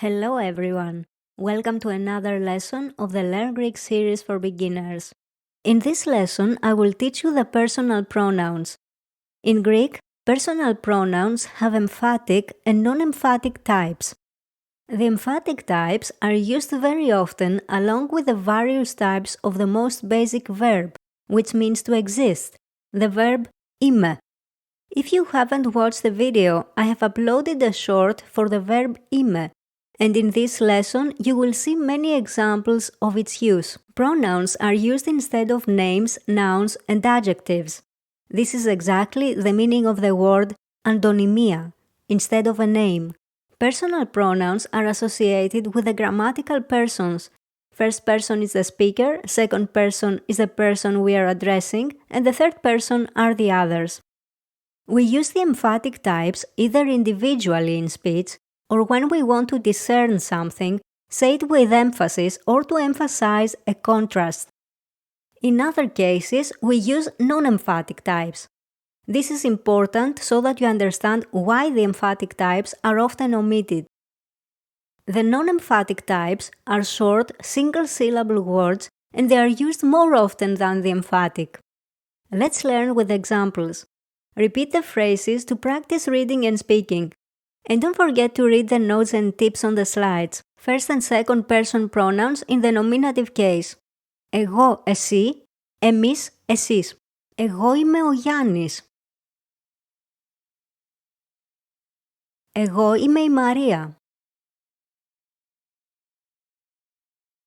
Hello everyone! Welcome to another lesson of the Learn Greek series for beginners. In this lesson, I will teach you the personal pronouns. In Greek, personal pronouns have emphatic and non-emphatic types. The emphatic types are used very often along with the various types of the most basic verb, which means to exist, the verb είμαι. If you haven't watched the video, I have uploaded a short for the verb είμαι. And in this lesson, you will see many examples of its use. Pronouns are used instead of names, nouns, and adjectives. This is exactly the meaning of the word antonymia, instead of a name. Personal pronouns are associated with the grammatical persons. First person is the speaker, second person is the person we are addressing, and the third person are the others. We use the emphatic types either individually in speech, or when we want to discern something, say it with emphasis or to emphasize a contrast. In other cases, we use non-emphatic types. This is important so that you understand why the emphatic types are often omitted. The non-emphatic types are short, single-syllable words and they are used more often than the emphatic. Let's learn with examples. Repeat the phrases to practice reading and speaking. And don't forget to read the notes and tips on the slides. First and second person pronouns in the nominative case. Εγώ, εσύ, εμείς, εσείς. Εγώ είμαι ο Γιάννης. Εγώ είμαι η Μαρία.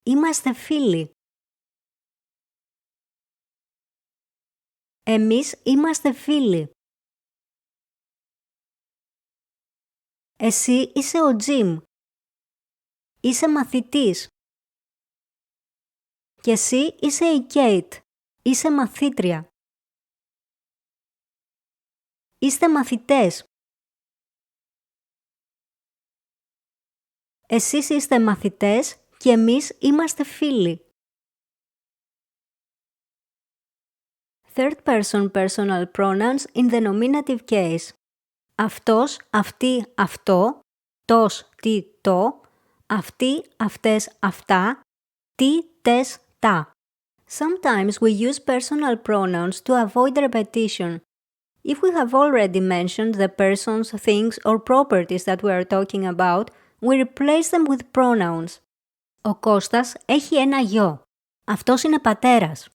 Είμαστε φίλοι. Εμείς είμαστε φίλοι. Εσύ είσαι ο Τζιμ. Είσαι μαθητής. Και εσύ είσαι η Κέιτ. Είσαι μαθήτρια. Είστε μαθητές. Εσείς είστε μαθητές και εμείς είμαστε φίλοι. Third person personal pronouns in the nominative case. Αυτός, αυτή, αυτό, τος, τι, το, αυτοί, αυτές, αυτά, τι, τες, τα. Sometimes we use personal pronouns to avoid repetition. If we have already mentioned the persons, things, or properties that we are talking about, we replace them with pronouns. Ο Κώστας έχει ένα γιο. Αυτός είναι πατέρας.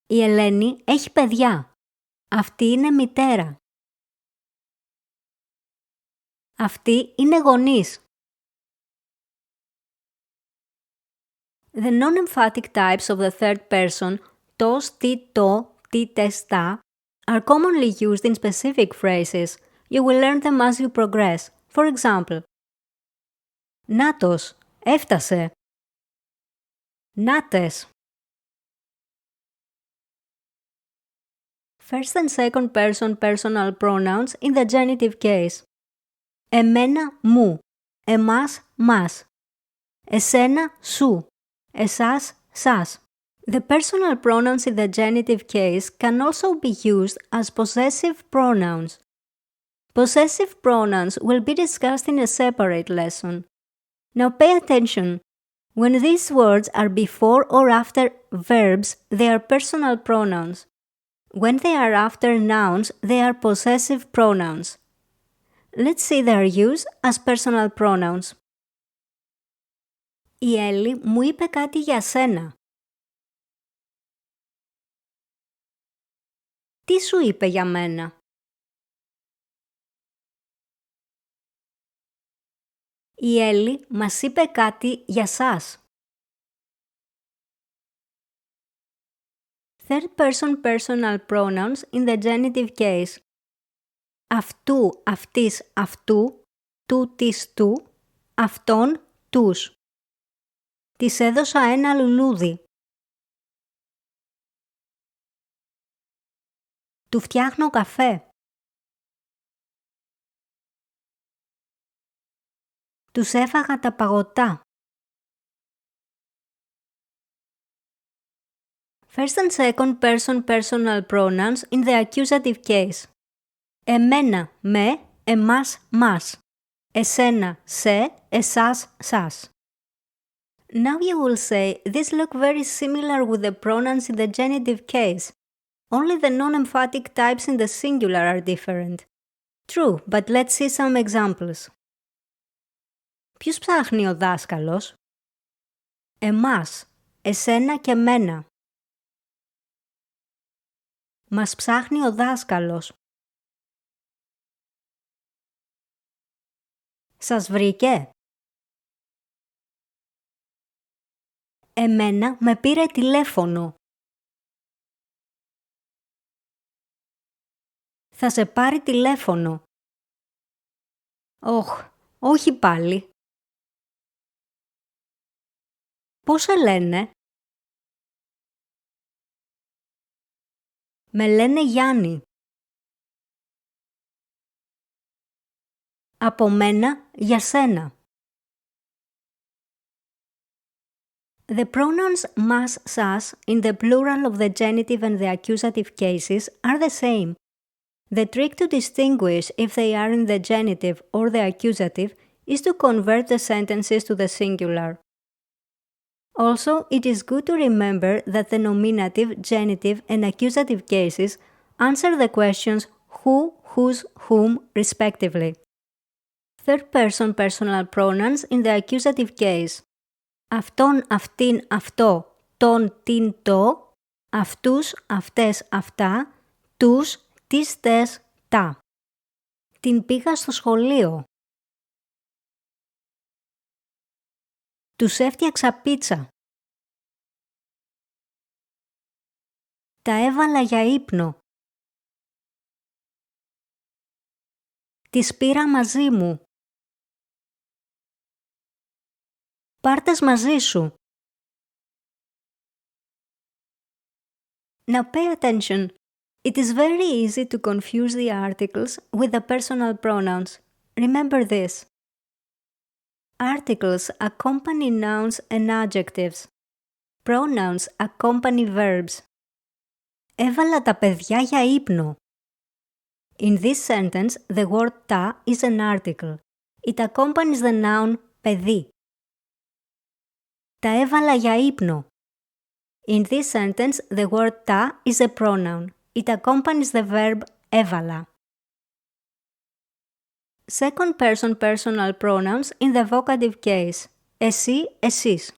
Η Ελένη έχει παιδιά. Αυτή είναι μητέρα. Αυτοί είναι γονείς. The non-emphatic types of the third person, τος, τι, το, τι, τες, τα, are commonly used in specific phrases. You will learn them as you progress. For example, Νάτος, έφτασε. Νάτες. First and second person personal pronouns in the genitive case. Εμένα, μου. Εμάς, μας. Εσένα, σου. Εσάς, σας. The personal pronouns in the genitive case can also be used as possessive pronouns. Possessive pronouns will be discussed in a separate lesson. Now pay attention. When these words are before or after verbs, they are personal pronouns. When they are after nouns, they are possessive pronouns. Let's see their use as personal pronouns. Η Έλλη μου είπε κάτι για σένα. Τι σου είπε για μένα? Η Έλλη μας είπε κάτι για σας. Third person personal pronouns in the genitive case. Αυτού, αυτής, αυτού, τούτης, του, αυτόν, τους. Της έδωσα ένα λουλούδι. Του φτιάχνω καφέ. Τους έφαγα τα παγωτά. First and second person personal pronouns in the accusative case. Εμένα, με, εμάς, μας. εσένα, σε, εσάς, σας. Now you will say, these look very similar with the pronouns in the genitive case. Only the non-emphatic types in the singular are different. True, but let's see some examples. Ποιους ψάχνει ο δάσκαλος? Εμάς, εσένα και μένα. Μας ψάχνει ο δάσκαλος. Σας βρήκε? Εμένα με πήρε τηλέφωνο. Θα σε πάρει τηλέφωνο. Όχι πάλι. Πώς σε λένε? Με λένε Γιάννη. Από μένα για σένα. The pronouns μας, σας in the plural of the genitive and the accusative cases are the same. The trick to distinguish if they are in the genitive or the accusative is to convert the sentences to the singular. Also, it is good to remember that the nominative, genitive, and accusative cases answer the questions who, whose, whom, respectively. Third-person personal pronouns in the accusative case. Αυτόν, αυτήν, αυτό, τον, την, το, αυτούς, αυτές, αυτά, τους, τις, τες, τα. Την πήγα στο σχολείο. Τους έφτιαξα πίτσα. Τα έβαλα για ύπνο. Τις πήρα μαζί μου. Πάρτες μαζί σου. Now pay attention. It is very easy to confuse the articles with the personal pronouns. Remember this. Articles accompany nouns and adjectives. Pronouns accompany verbs. Έβαλα τα παιδιά για ύπνο. In this sentence, the word ta is an article. It accompanies the noun παιδί. Τα έβαλα για ύπνο. In this sentence, the word ta is a pronoun. It accompanies the verb έβαλα. Second person personal pronouns in the vocative case. Εσύ, εσείς.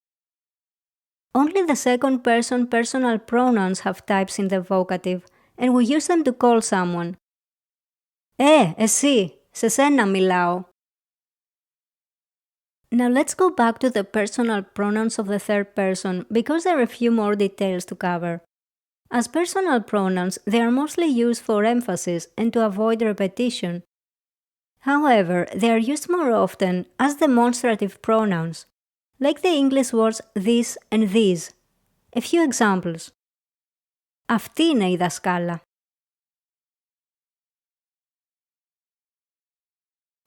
Only the second person personal pronouns have types in the vocative, and we use them to call someone. Εσύ, σε σένα μιλάω. Now let's go back to the personal pronouns of the third person because there are a few more details to cover. As personal pronouns, they are mostly used for emphasis and to avoid repetition. However, they are used more often as demonstrative pronouns, like the English words this and these. A few examples. Αυτή είναι η δασκάλα.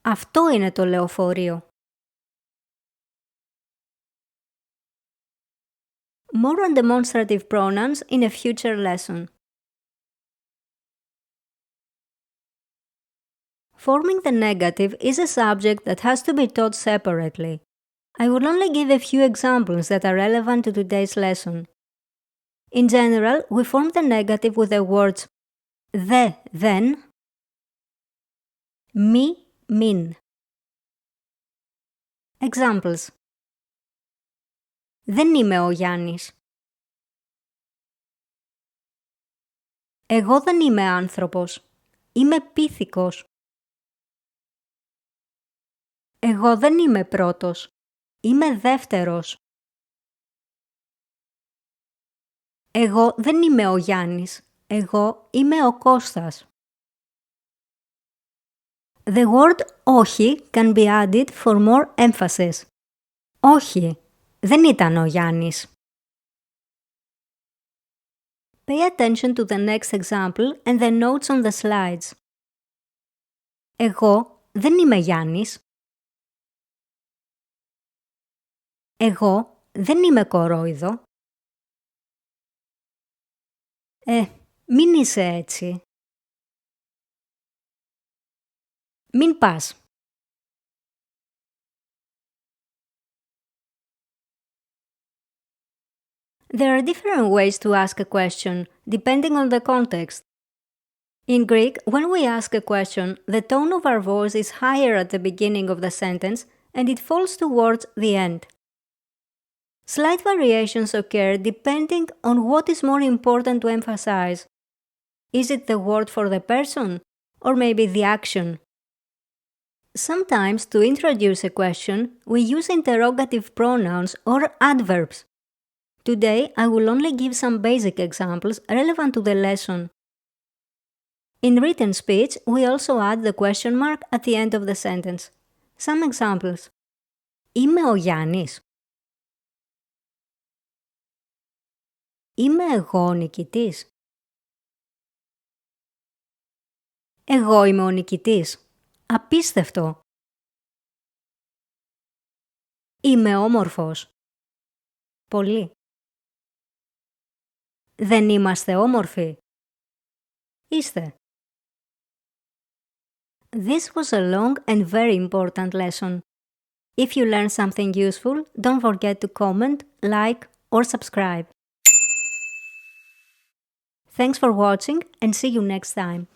Αυτό είναι το λεωφορείο. More on demonstrative pronouns in a future lesson. Forming the negative is a subject that has to be taught separately. I will only give a few examples that are relevant to today's lesson. In general, we form the negative with the words then, μη, μην. Examples. Δεν είμαι ο Γιάννης. Εγώ δεν είμαι άνθρωπος. Είμαι πίθηκος. Εγώ δεν είμαι πρώτος. Είμαι δεύτερος. Εγώ δεν είμαι ο Γιάννης. Εγώ είμαι ο Κώστας. The word όχι can be added for more emphasis. Όχι, δεν ήταν ο Γιάννης. Pay attention to the next example and the notes on the slides. Εγώ δεν είμαι Γιάννης. Εγώ δεν είμαι κορόιδο. Μην είσαι έτσι. Μην πας. There are different ways to ask a question, depending on the context. In Greek, when we ask a question, the tone of our voice is higher at the beginning of the sentence and it falls towards the end. Slight variations occur depending on what is more important to emphasize. Is it the word for the person, or maybe the action? Sometimes, to introduce a question, we use interrogative pronouns or adverbs. Today, I will only give some basic examples relevant to the lesson. In written speech, we also add the question mark at the end of the sentence. Some examples. Είμαι ο Γιάννης. Είμαι εγώ ο νικητής. Εγώ είμαι ο νικητής. Απίστευτο. Είμαι όμορφος. Πολύ. Δεν είμαστε όμορφοι. Είστε. This was a long and very important lesson. If you learned something useful, don't forget to comment, like, or subscribe. Thanks for watching and see you next time.